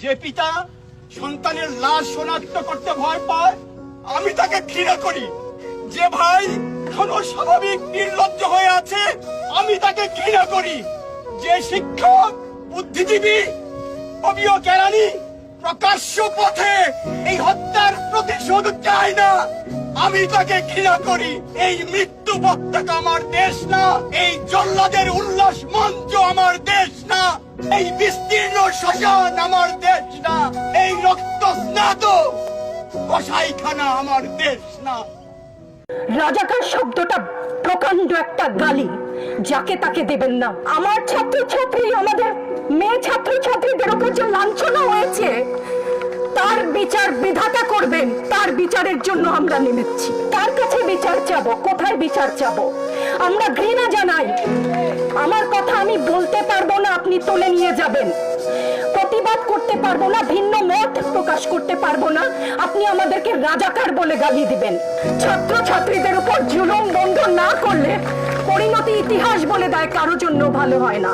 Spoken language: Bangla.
যে পিতা সন্তানের লাশ শনাক্ত করতে ভয় পায় আমি তাকে ঘৃণা করি। যে ভাই কোনো স্বাভাবিক নির্লজ্জ হয়ে আছে আমি তাকে ঘৃণা করি। যে শিক্ষক বুদ্ধিজীবী অবিয় কেরানি প্রকাশ্য পথে এই হত্যার প্রতিশোধ চায় না আমি তাকে ঘৃণা করি। এই মৃত্যু পতাকা আমার দেশ না, এই জল্লাদের উল্লাস মঞ্চ আমার দেশ না, এই বিস্তীর্ণ শ্মশান আমার দেশ না, এই রক্ত স্নাত কসাইখানা আমার দেশ না। রাজাকার শব্দটা প্রকাণ্ড একটা গালি, যাকে তাকে দেবেন না। আমার ছাত্রছাত্রী, আমাদের মেয়ে ছাত্রছাত্রীদের উপর যে লাঞ্ছনা হয়েছে তার বিচার বিধাতা করবেন। তার বিচারের জন্য আমরা নেমেছি। কার কাছে বিচার চাবো? কোথায় বিচার চাবো? আমরা ঘৃণা জানাই। আমার কথা আমি বলতে পারবো না, আপনি তুলে নিয়ে যাবেন। প্রতিবাদ করতে পারবো না, ভিন্ন মত প্রকাশ করতে পারবো না, আপনি আমাদেরকে রাজাকার বলে গালি দিবেন। ছাত্রছাত্রীদের উপর জুলুম বন্ধ না করলে পরিণতি ইতিহাস বলে দেয় কারো জন্য ভালো হয় না।